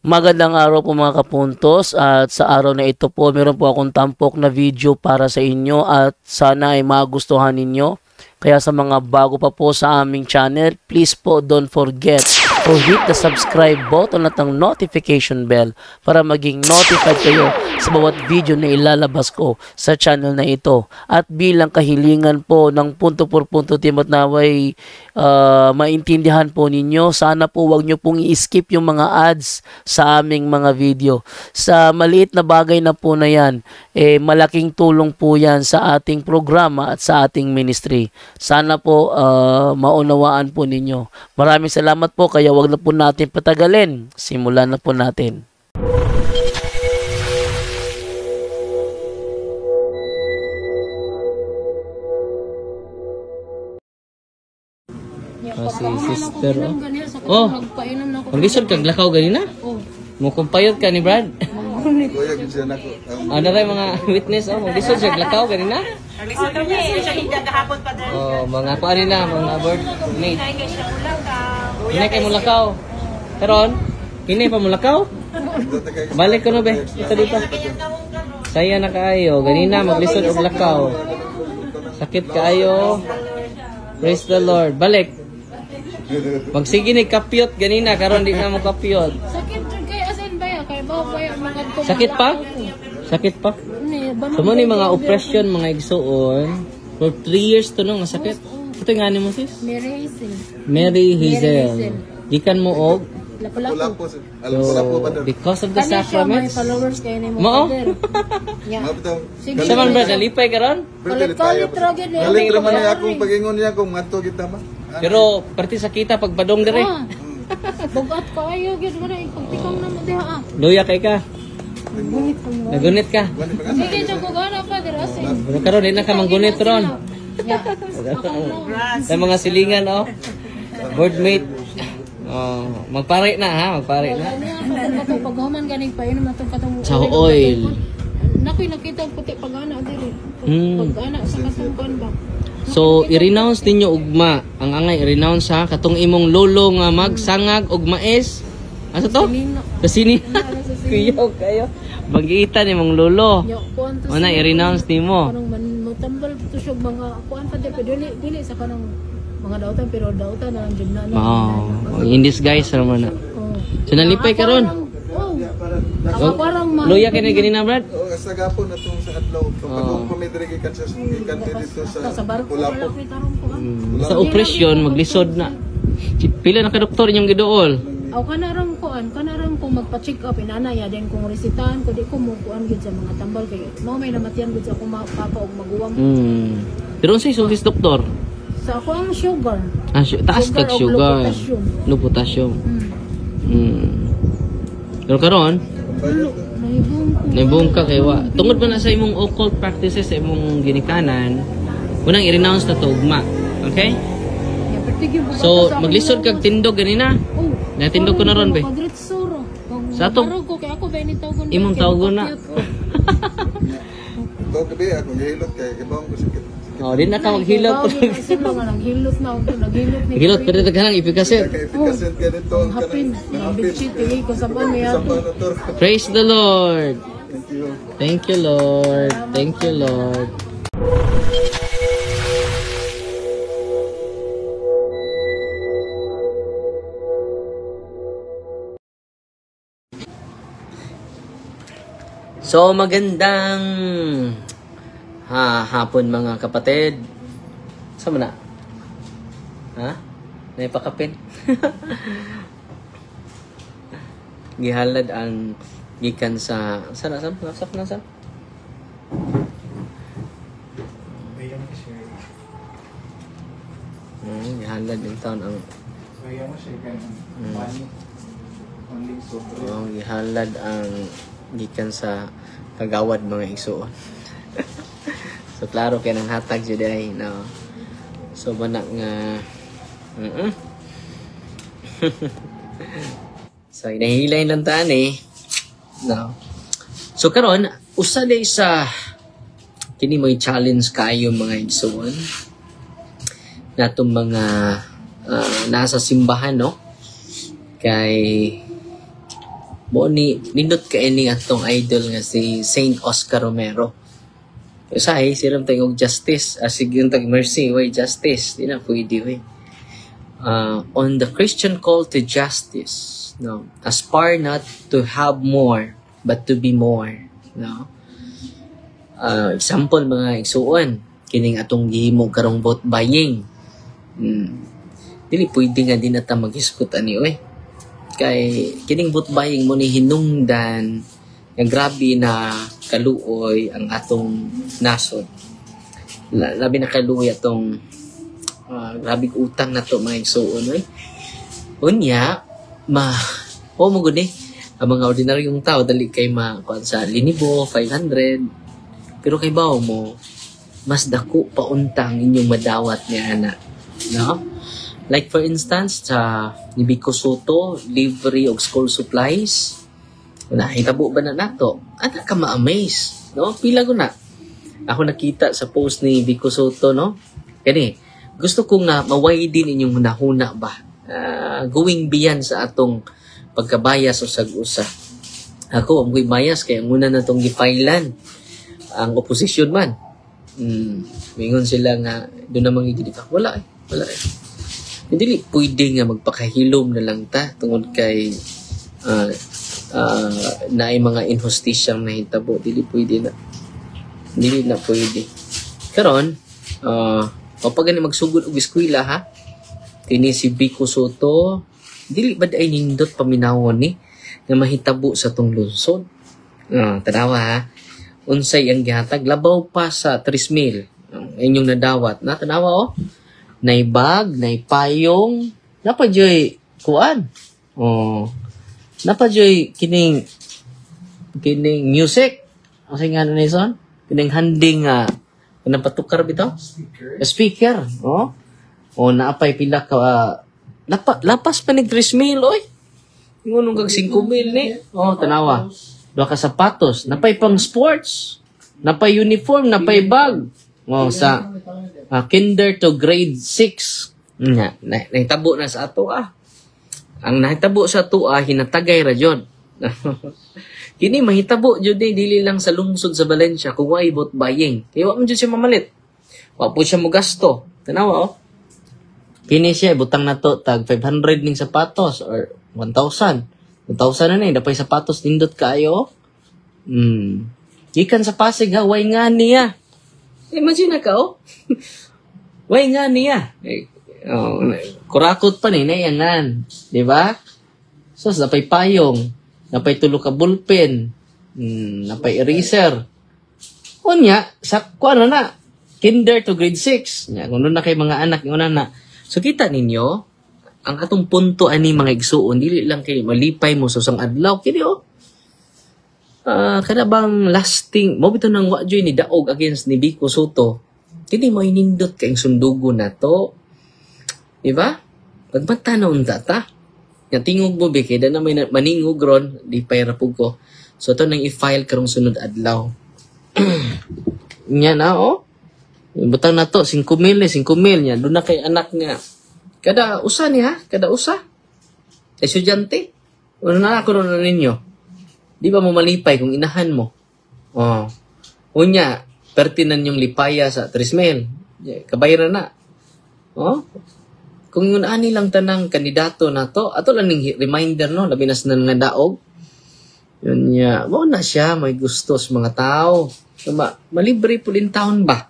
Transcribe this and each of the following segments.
Magandang araw po mga kapuntos, at sa araw na ito po meron po akong tampok na video para sa inyo at sana ay magustuhan ninyo. Kaya sa mga bago pa po sa aming channel, please po don't forget to hit the subscribe button at ang notification bell para maging notified kayo sa bawat video na ilalabas ko sa channel na ito. At bilang kahilingan po ng punto por punto team at naway maintindihan po ninyo, sana po wag nyo pong i-skip yung mga ads sa aming mga video. Sa maliit na bagay na po na yan, malaking tulong po yan sa ating programa at sa ating ministry. Sana po maunawaan po ninyo. Maraming salamat po, kaya wag na po natin patagalin. Simulan na po natin. Si sister, oh. Pag-isod kag lakaw ganina? Mo kumpayot ka ni Brad? Ano rin mga witness, oh, mag-isod siya lakaw ganina? Naglisod kami, siya hindi gahapon pa din. Oh, mga kuan nila, mga abort mate. Hinay kay mulakaw. Karon, hinay pa mulakaw? Balik ko no be, ito dito. Saya na kaayo, ganina maglisod og lakaw. Sakit kaayo. Praise the Lord. Balik. Magsige ni kapyot ganina, karon di na mo kapyot. Sakit jud kay asin ba ya kay babay ang mga Sakit pa? Sakit pa? Sumo ni mga oppression, mga igsuon. For 3 years to no nga sakit. Ito nga ni mo sis? Mary Hazel. Mary Hazel. Gikan mo og Lapu-lapu. so, because of the May sacraments. followers kay ni mo. Mo? Yeah. Sige. Sa man Brad, nalipay karon? Kalit rogid ni. Galing naman niya akong pag-ingon niya kung ngadto kita ba. Pero parti sa kita pagpadong dire. Bugat ka ayo gid mo na ipagtikong na mo diha. Luya kay ka. Gunit ko mo. Nagunit ka. Sige jud ko gana pa dir asin. Pero karon di na ka manggunit ron. Sa mga silingan oh. Boardmate. Oh, magpare na ha, magpare na. Katong paghuman ganing pa yun matong katong Sa oil. Nakoy nakita puti pag-ana diri. Pag-ana sa katong ba. So, i-renounce ninyo ugma. Ang angay, i-renounce ha. Katong imong lolo nga magsangag og mais. Ano to? Kasini. Kuyaw kayo. Magitan imong lolo. Una, i-renounce nimo. Kanang matambal to siya mga kuan pa dili sa kanang mga dautan pero dautan na jud na. Oh, in disguise naman na. So, nalipay ka ron. Nakaparang Luya kini ganina, Brad? O sa gapon atong sa adlaw pag kumidiri gikan sa gikan dito sa Lapu-Lapu. Sa operasyon maglisod na. Pila na ka doktor inyong giduol? Aw kanarang ko magpa-check up inanaya din kung resitahan ko di ko mo kuan gid sa mga tambal kay mao may namatian gid sa akong papa og maguwang. Pero unsay sultis doktor? Sa ako ang sugar. Taas kag sugar. No potassium. Pero karon, naibong ka kay wa. Tungod ba na sa imong occult practices sa imong ginikanan, unang i-renounce na to ugma. Okay? So, maglisod kag tindog ganina. Natindog ko na ron, be. Sa to, imong tawgon na. Ito gabi ako gihilot kay gibawon ko sakit. Oh, di na ka maghilot. Naghilot na ako, naghilot ni. Hilot pero daghan ang ipikaset. Kay efficacy ganito ang Hapin, bitchit pili ko sa ban niya. Praise the Lord. Thank you. Thank you, Lord. Thank you, Lord. So, magandang hapon mga kapatid. Saan mo na? Ha? Naipakapin? Gihalad ang gikan sa... Saan? Nasaan? Gihalad yung taon ang... gihalad ang gikan sa kagawad mga igsuon. So klaro kay nang hatag jud ay no. So banak nga so inahilay lang taan eh. No. So karon usa day sa kini may challenge kayo mga igsuon. Natong mga nasa simbahan no. Kay mo ni nindot ka ini atong idol nga si Saint Oscar Romero. Usahay siram tayong justice, sige yung tag mercy, way justice, di na pwede way. On the Christian call to justice, no, aspire not to have more, but to be more, no. Example mga igsuon, kining atong gihimo karong vote buying. Dili pwede nga din nata mag-iskut ani oy. Kay kining vote buying mo ni hinungdan nga grabe na kaluoy ang atong nasod. Labi na kaluoy atong grabe utang na to mga igsuon oy. Unya mo gud ang mga ordinaryong tao dali kay kuan sa linibo 500 pero kay bawo mo mas dako pa untang inyong madawat niya ana, no? Like for instance sa ni Vico Soto livery og school supplies. Hitabo ba na nato? Ana ka ma-amaze, no? Pila ko na. Ako nakita sa post ni Vico Soto, no? Kani, gusto kong na maway din inyong hunahuna ba? Going beyond sa atong pagkabayas o sag-usa. Ako, ang bias kaya muna na itong gifailan ang opposition man. Mingon sila nga, doon namang igidika. Wala eh. Hindi pwede nga magpakahilom na lang ta tungod kay na ay mga injustisyang nahitabo. Dili na pwede. Karon, kapag magsugod og eskwela ha, kini si Vico Soto, dili ba ay nindot paminawon ni nga mahitabo sa tong lungsod. Tanawa ha, unsay ang gihatag labaw pa sa 3,000 inyong nadawat na tanawa nay bag, nay payong, napadyoy kuan. Napadyoy kining music. Kasi nga na son, kining handing kanang patukar bitaw? Speaker. Naapay pila ka lapas pa ni 3,000 oy. Ngunong kag 5,000 ni. Tanawa. Duha ka sapatos, napay pang sports, napay uniform, napay bag. Sa kinder to grade 6. Nahitabo na sa ato Ang nahitabo sa ato hinatagay ra jud. Kini mahitabo jud dili lang sa lungsod sa Valencia kung way vote buying. Kaya wa man jud siya mamalit. Wa po siya mo gasto. Tanawa Kini siya butang na to tag 500 ning sapatos or 1,000. 1,000 na dapay sapatos nindot kaayo. Gikan sa Pasig way nga niya. Imagine ka way nga niya. Kurakot pa ni nayangan, di ba? So napay payong, napay tulo ka ballpen, napay eraser. Unya sa kuan na kinder to grade 6. Nya kuno na kay mga anak nguna na. So kita ninyo ang atong punto ani mga igsuon dili lang kay malipay mo sa usang adlaw kini kada bang lasting mo bitaw nang wa joy ni daog against ni Vico Soto. Kini mo inindot kay sundugo na to. Di ba? Pagmatanaw ta. Nga tingog mo be kay na may maningog ron di pay rapug ko. So to nang i-file karong sunod adlaw. Nya na butang na to 5,000 nya doon na kay anak nga. Kada usa niya, kada usa. Estudyante. Ano na ako na ninyo? Di ba mo malipay kung inahan mo? Unya, pertinan yung lipaya sa 3,000. Kabayaran na. Kung yun ani lang tanang kandidato na to, ato lang ning reminder no, labi na sa daog. Yun niya, mo na siya, may gusto sa mga tao. Malibre po din taon ba?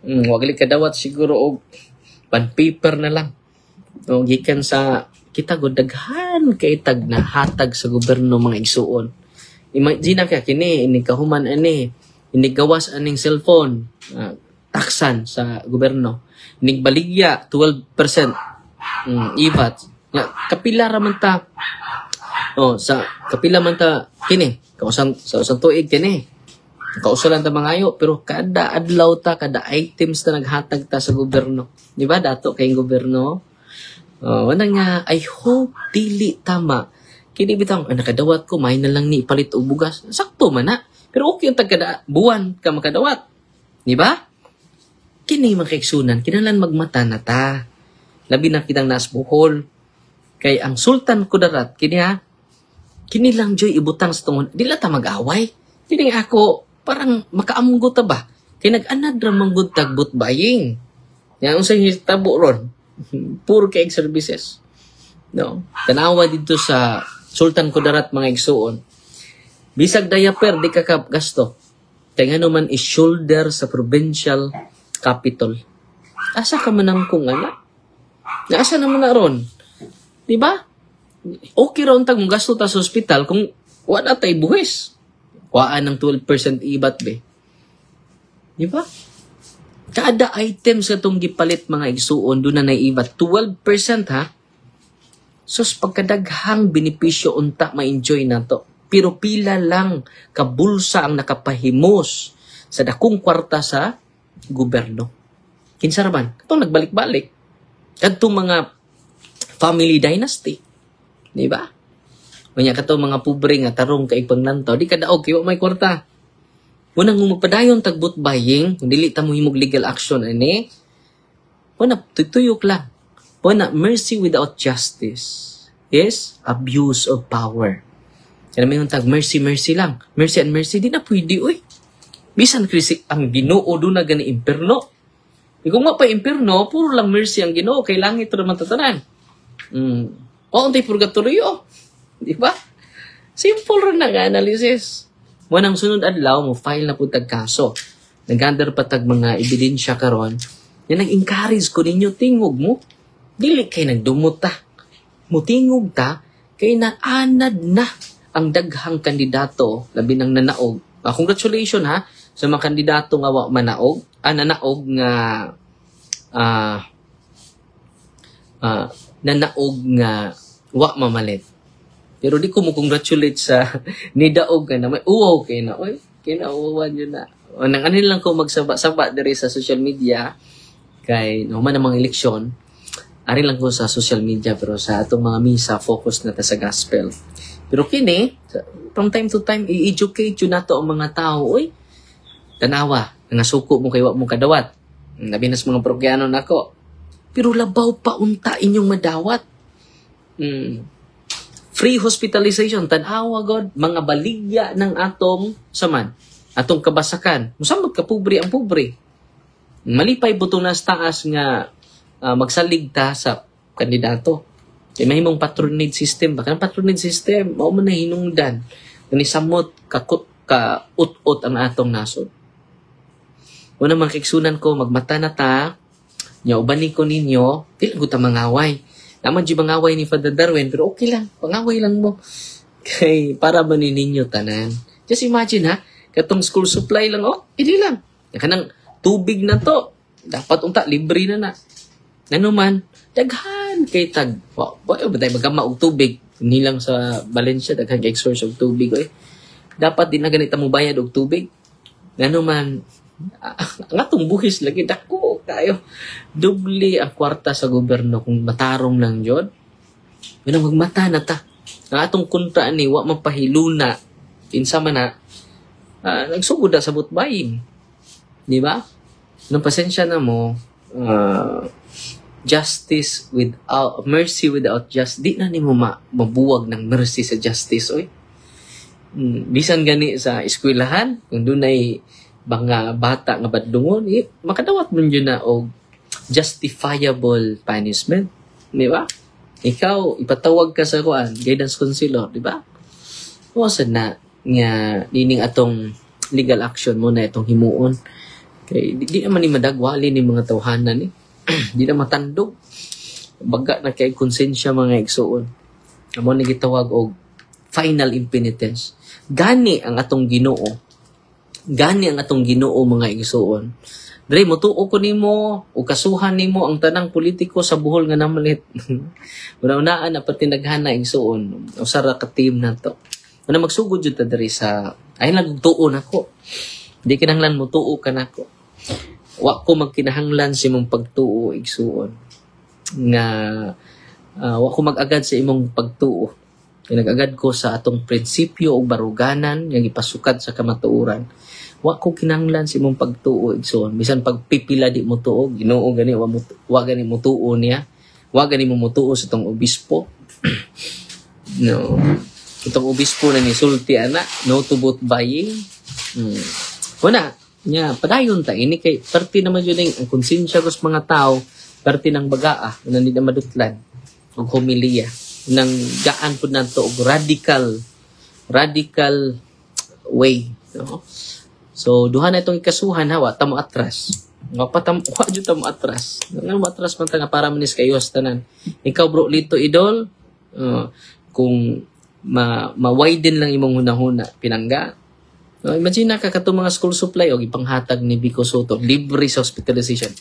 Wag kadawat siguro og pan paper na lang. Gikan sa kita go daghan kay tag na hatag sa gobyerno mga igsuon. Imagine ka kini ini kahuman ani ini gawas aning cellphone taksan sa gobyerno. Inig baligya 12% IVAT. Kapila ra man ta. Sa kapila man ta kini sa usang tuig kini. Kausalan ta mangayo pero kada adlaw ta kada items ta naghatag ta sa gobyerno. Di ba dato kay gobyerno? Wala nga I hope dili tama. Kini bitang nakadawat ko may na lang ni palit og bugas. Sakto man na. Pero okay yung tagkada buwan ka makadawat. Di ba? Kini makiksunan kinahanglan magmata na ta. Labi na kitang nas Bohol. Kay ang Sultan Kudarat kini kini lang joy ibutang sa tungod dila ta mag-away. Kini ako parang makaamgo ta ba kay nag-anad ra manggod tagbot buying. Yang unsay hitabo ron puro kay services. No, tanawa dito sa Sultan Kudarat mga igsuon. Bisag diaper di ka gasto. Kaya man is-shoulder sa provincial capital. Asa ka man ang kung ana? Asa naman na ron? Diba? Okay ron tag mong gasto ta sa ospital kung wala tay buhis. Kuhaan ng 12% ibat be. Diba? Kada item sa itong gipalit mga igsuon doon na naibat. 12% ha? Sus, pagkadaghang benepisyo unta ma-enjoy na to. Pero pila lang kabulsa ang nakapahimos sa dakong kwarta sa gobyerno. Kinsa raman? Katong nagbalik-balik. Katong mga family dynasty. Di ba? Kanya katong mga pobre nga tarong kay pangnantaw. Di kada okay, may kwarta. Unang magpadayon tagbot buying, kung dili ta mo himog legal action ani. Wala tutuyok lang. Wala mercy without justice is abuse of power. Kaya may tag mercy lang. Mercy and mercy di na pwede oy. Bisan krisi ang Ginoo do na gani imperno. Kung pa imperno, puro lang mercy ang Ginoo kay langit ra man tatanan. O untay purgatorio. Di ba? Simple ra na nga analysis. Wanang sunod adlaw mo file na pud tag kaso. Nag-gather pa tag mga ebidensya karon. Yan nag-encourage ko ninyo tingog mo. Dili kay nagdumot ta. Mutingog ta kay naanad na ang daghang kandidato labi ng nanaog. Congratulations ha sa mga kandidato nga wa manaog, nanaog nga nanaog nga wa mamalit. Pero di ko mo congratulate sa nidaog nga na may uwaw kay na oy, kinauwan yun na. Nang ano lang ko magsaba-saba diri sa social media kay no man ang mga eleksyon. Ari lang ko sa social media pero sa atong mga misa focus na ta sa gospel. Pero kini, from time to time, i-educate yun nato ang mga tao. Uy, tanawa, nangasuko mo kay wa mo kadawat. Nabinas mga progyanon nako. Pero labaw pa unta inyong madawat. Free hospitalization, tanawa God, mga baligya ng atong saman, atong kabasakan. Musamot ka pobre ang pobre. Malipay buto na taas nga magsalig ta sa kandidato. Kaya mahimong patronage system. Baka ng patronage system, mao man na hinungdan. Nisamot, ka-ut-ut ang atong nasod. Una mga kiksunan ko, magmata na ta, niya ubanin ko ninyo, di lang ko ta mangaway. Naman di mangaway ni Father Darwin, pero okay lang, pangaway lang mo. Kay, para ba ni ninyo tanan? Just imagine ha, katong school supply lang, hindi lang. Kanang tubig na to, dapat unta, libre na na. Ano man, daghan kay tag. Wow, ba tayo magkama og tubig? Hindi lang sa Valencia, daghan kay source og tubig. Dapat din na ganita mo bayad og tubig. Ano man, ang atong buhis lagi, dako tayo. Dubli ang kwarta sa gobyerno kung matarong lang yun. Yun ang magmata na ta. Ang atong kontra ni, wa mapahiluna. Pinsa man na, nagsugod na sa butbayin. Di ba? Nung pasensya na mo, justice without mercy without justice, di na nimo mabuwag ng mercy sa justice oy. Bisan gani sa eskwelahan kung dunay mga bata nga badlungon, makadawat man yun na og justifiable punishment, di ba? Ikaw ipatawag ka sa kuan guidance counselor, di ba? O sa na nga dining atong legal action mo na itong himuon kay di naman ni madagwali ni mga tawhanan ni. Di na matandog. Baga na kay konsensya mga igsuon. Amo ni gitawag og final impenitence. Gani ang atong Ginoo. Gani ang atong Ginoo mga igsuon. Dre motuo ko nimo o kasuhan nimo ang tanang politiko sa buhol nga namalit. Una-unaan na pati naghana igsuon. Usara ka team na to. Una magsugod jud ta diri sa ay nagtuo nako. Di kinahanglan mo tuo ka nako. Wa ko magkinahanglan sa imong pagtuo igsuon nga wa ko mag-agad sa imong pagtuo. Nag-agad ko sa atong prinsipyo o baruganan nga ipasukat sa kamatuoran. Wa ko kinahanglan sa imong pagtuo igsuon. Bisan pagpipila di mo tuo, Ginoo gani wa gani mo tuo niya. Wa gani mo tuo sa tong obispo. No. Itong obispo na nisulti ana, no to vote buying. Una, nya padayon ta ini kay parte naman yun ang konsensya ko sa mga tao, parte ng bagaa na nila madutlan og homilya nang gaan pud nanto og radical way, no? So duha na itong ikasuhan hawa tamo atras. Wa jud tamo atras. Nga matras man ta nga para manis kayos tanan. Ikaw bro Lito Idol, kung ma-widen lang imong hunahuna pinangga. Imagine na katong mga school supply o ipanghatag ni Vico Soto, libre sa hospitalization.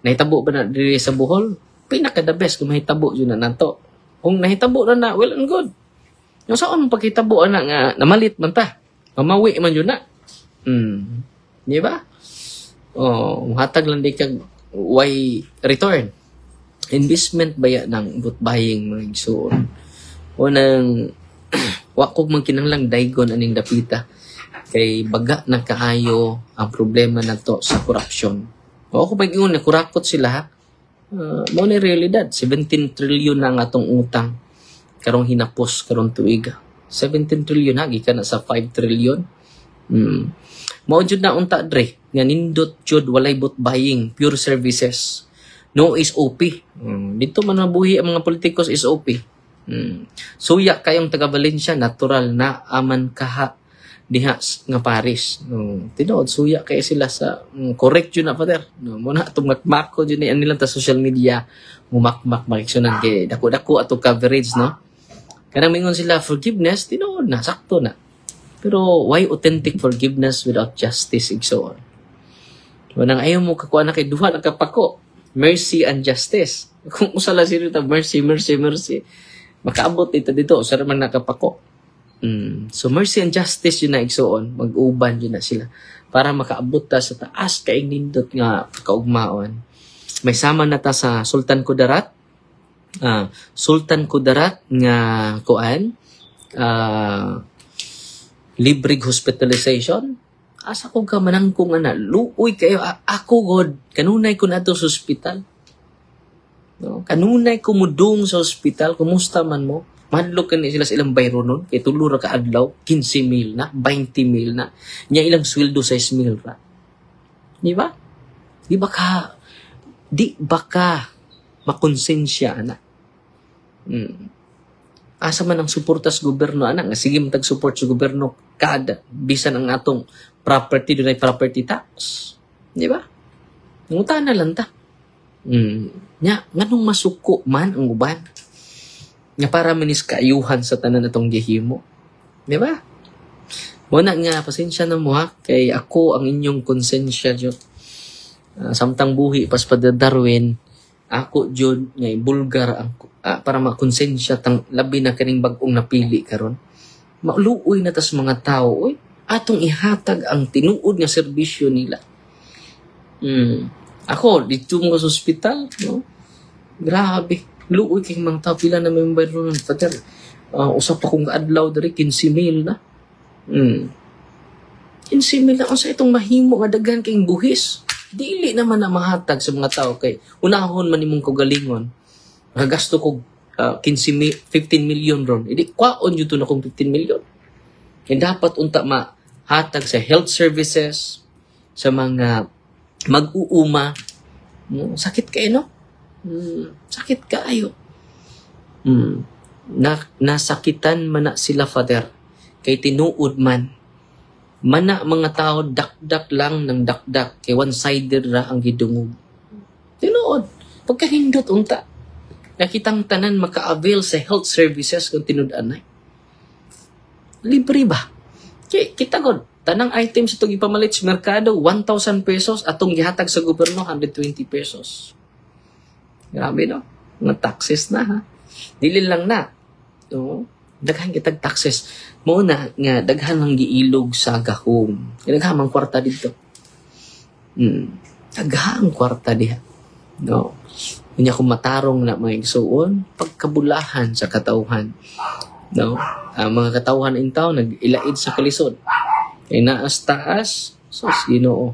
Nahitabo ba na diri sa Bohol? Pinaka the best kung mahitabo yun na nato. Kung nahitabo na well and good. Yung saan mong pagkitabo na nga, namalit man ta. Mamawi man yun na. Di ba? Hatag lang di kag why return. Investment ba yan ng boot buying mga igsoon? O nang wakog man kinanglang daygon aning dapita. Kay baga na kaayo ang problema na to sa korupsyon. O ako pag-iyon na kurakot sila, mo na realidad, 17 trillion na ang atong utang karong hinapos karong tuiga. 17 trillion hagi ka na sa 5 trillion. Mao jud na unta dre nga nindot jud walay boot buying, pure services. No SOP. Dito man nabuhi ang mga politikos SOP. Suya kayong taga Valencia, natural na aman kaha diha nga Paris. Tinuod suya kay sila sa correct yun na pader. Muna atong makmako yun ni nilang ta social media mumakmak makiksunan kay dako-dako ato coverage, no? Kanang mingon sila forgiveness, tinuod na sakto na. Pero why authentic forgiveness without justice igsoon? Wanang ayaw mo kakuha na kay duha na kapako. Mercy and justice. Kung usala sila ta mercy, makaabot dito usara man nakapako. So mercy and justice yun na igsoon, mag-uban yun na sila para makaabot ta sa taas kaing nindot nga kaugmaon. May sama na ta sa Sultan Kudarat nga kuan libreng hospitalization. Asa ko ka manangkong ana luoy kayo ako god kanunay ko nato sa ospital, no? Kanunay ko mudung sa ospital, kumusta man mo? Madlok kan sila sa ilang bayro nun. Kaya tulo ra ka adlaw, 15,000 na, 20,000 na. Nya ilang sweldo 6,000 ra. Di ba? Di ba ka makonsensya, anak? Asa man ang suporta sa gobyerno, anak? Sige matag-support sa gobyerno kada. Bisan ang atong property, doon ay property tax. Di ba? Nangutaan na lang ta. Nya, nganong masuko man ang uban? Nga para manis kaayuhan sa tanan natong gihimo. Di ba? Muna nga, pasensya na mo ha, kay ako ang inyong konsensya dyan. Samtang buhi, pas pada Darwin, ako dyan, ngay bulgar, ang, para makonsensya, tang labi na kaning bagong napili karon. Mauluoy na tas mga tao, atong ihatag ang tinuod nga serbisyo nila. Ako, dito mo sa ospital, no? Grabe. Luoy kay mga tao, pila na member nun, Father. Usap akong adlaw dari, 15,000 na. 15,000 na, sa itong mahimo nga daghan kayong buhis. Dili naman na mahatag sa mga tao kay unahon man imong kagalingon. Gasto ko 15 million ron. Hindi, kwaon yun to na kong 15 million. Kaya dapat unta mahatag sa health services, sa mga mag-uuma. Sakit kayo, no? Sakit kaayo. Nasakitan man na sila, Father. Kay tinuod man. Mana mga tao dakdak lang ng dakdak. Kay one-sided ra ang gidungog. Tinuod. Pagkahindot unta. Nakitang tanan maka-avail sa health services kung tinud-anay. Libre ba? Kay kita god. Tanang items itong ipamalit sa merkado, 1,000 pesos. Atong gihatag sa gobyerno, 120 pesos. Grabe, no? Mga taxes na, ha? Dili lang na. No? Daghan kitag taxes. Muna nga, daghan lang giilog sa gahom. Daghan mang kwarta dito. Daghan kwarta diha. No? Kanya kung matarong na mga igsuon, pagkabulahan sa katauhan. No? Mga katauhan in tao, nag-ilaid sa kalisod. Kaya naas taas, so Ginoo.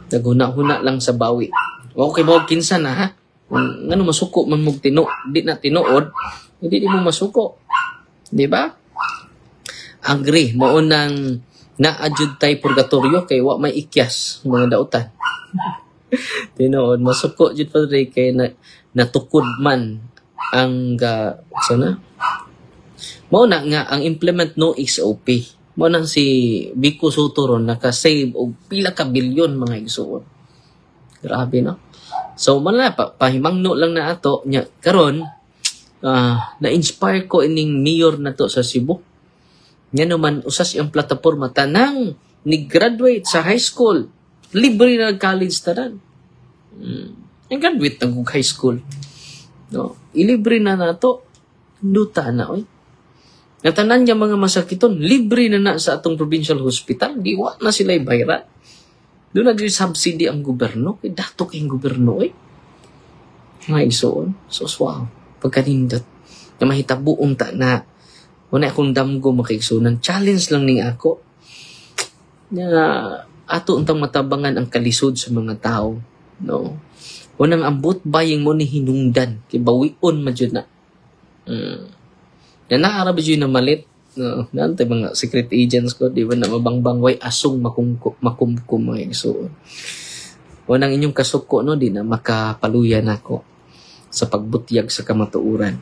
Naghuna-huna lang sa bawi. Okay, bawag kinsa na, ha? Kung ano masuko man mong di na tinuod, hindi mo masuko. Di ba? Agree. Maunang na-adjud tay purgatorio kay wa may ikyas mga dautan. Tinood, masuko jud padre kay natukod man ang sana. Mao na nga ang implement no SOP. Mao nang si Vico Soto ron naka-save og pila ka bilyon mga igsuon. Grabe no. So man na pahimangno lang na ato nya karon na-inspire ko ining mayor na to sa Cebu. Nya naman usas ang plataporma tanang ni-graduate sa high school. Libre na college tanan. Ang graduate ng high school. No, ilibre na nato. Duta na oy. Natanan niya mga masakiton, libre na sa atong provincial hospital. Diwa na sila bayran. Doon na din subsidy ang gobyerno. Kaya dato kayong gobyerno eh. Mga igsoon. So, wow. Pagkanindot. Na mahitabuong ta na wala akong damgo makaigsunan. Challenge lang ni ako. Na ato untang matabangan ang kalisod sa mga tao. No? Unang ambot bayang mo ni hinungdan. Kaya bawion madyod na. Na naarab yun na malit. No, nante mga secret agents ko, di ba na mabangbang way asong makumkum mga igsoon. Unang inyong kasuko no, di na makapaluyan ako sa pagbutyag sa kamatuuran.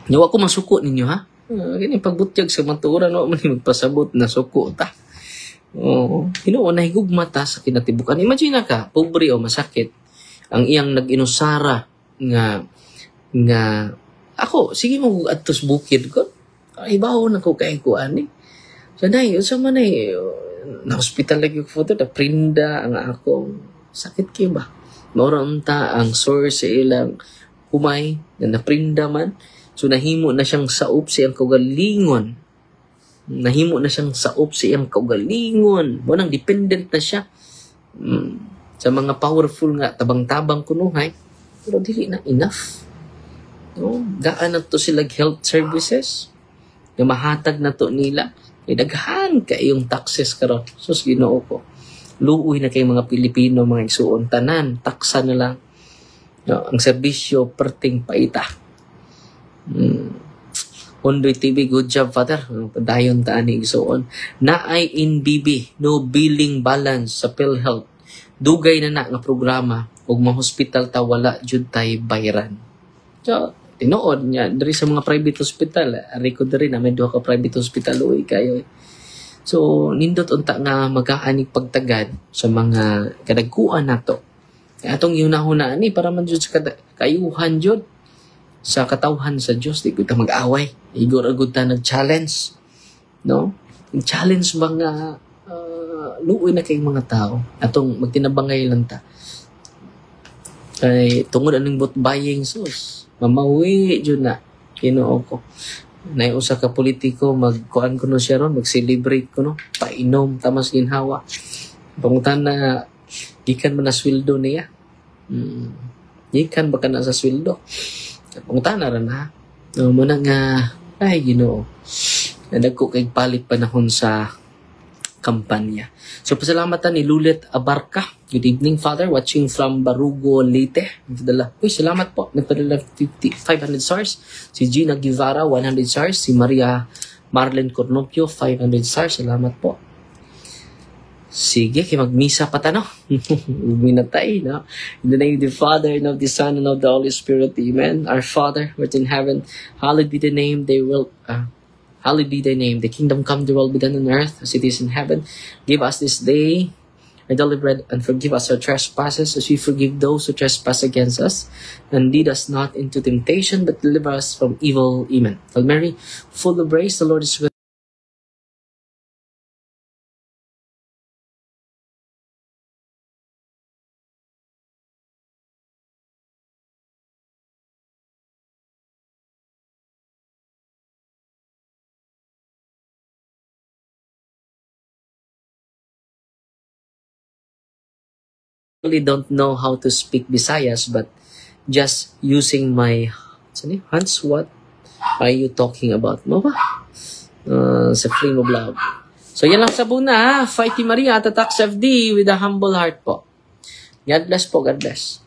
Nawa ko masuko ninyo ha. Ganyan pagbutyag sa kamatuuran, no, man magpasabot na suko ta. Oo, hinuon na higugma ta sa kinatibukan. Imagine ka, pobre o masakit ang iyang nag-inusara nga ako, sige mo atos bukid ko. Ibaw na ko kay kuan eh. So nay, usa man ay na hospital lagi ko photo da prinda ang akong sakit kay ba. Maura unta ang source sa ilang humay na naprinda man. So nahimo na siyang saop sa iyang kaugalingon. Nahimo na siyang saop sa iyang kaugalingon. Mo nang dependent na siya. Sa mga powerful nga tabang-tabang kunuhay. Pero dili na enough. No, gaan na to sila health services. Na mahatag na to nila, ay daghan kayong taxes karon. Sus Ginoo ko. Luoy na kay mga Pilipino, mga igsuon, tanan, taksa na lang. No, ang serbisyo perting paita. Hondoy TV, good job, Father. Padayon taan ni igsuon. Naay in BB, no billing balance sa PhilHealth. Dugay na nga programa, ug mga hospital ta wala jud tay bayaran. So, tinood niya dari sa mga private hospital, ari ko diri na may duha ka private hospital uy kayo. So nindot unta nga magaanig pagtagad sa mga kadagkuan nato. Atong yunahuna ni para man jud sa kayuhan jud sa katawhan sa Dios, di gud ta mag-away. Igor agud ta nag-challenge, no? Yung challenge mga luoy na kay mga tao. Atong magtinabangay lang ta. Kay tungod aning bot buying sus. Mamawi dyan na. Ginoo ko. Naiusa ka politiko, magkuhan ko no siya ron, mag-celebrate ko no. Painom, tamas ginhawa. Pangutan na, gikan mo na sweldo niya. Gikan ba ka na sa sweldo? Pangutan na rin ha. No, muna nga, ay Ginoo. Nagko kay palit panahon sa kampanya. So, pasalamatan ni Lulet Abarca. Good evening, Father. Watching from Barugo, Leyte. Uy, salamat po. Nagpadala 500 stars. Si Gina Guevara, 100 stars. Si Maria Marlene Cornopio, 500 stars. Salamat po. Sige, magmisa pa ta, no? Minatay, no? In the name of the Father, and of the Son, and of the Holy Spirit. Amen. Our Father, who art in heaven, hallowed be the name. Hallowed be thy name. The kingdom come, the will be done on earth as it is in heaven. Give us this day our daily bread, and forgive us our trespasses as we forgive those who trespass against us. And lead us not into temptation, but deliver us from evil. Amen. Hail Mary, full of grace, the Lord is with don't know how to speak Visayas, but just using my hands, what are you talking about? Mo ba? Sa free mo vlog. So yan lang sa buna, Fighty Maria, Tatax FD with a humble heart po. God bless po, God bless.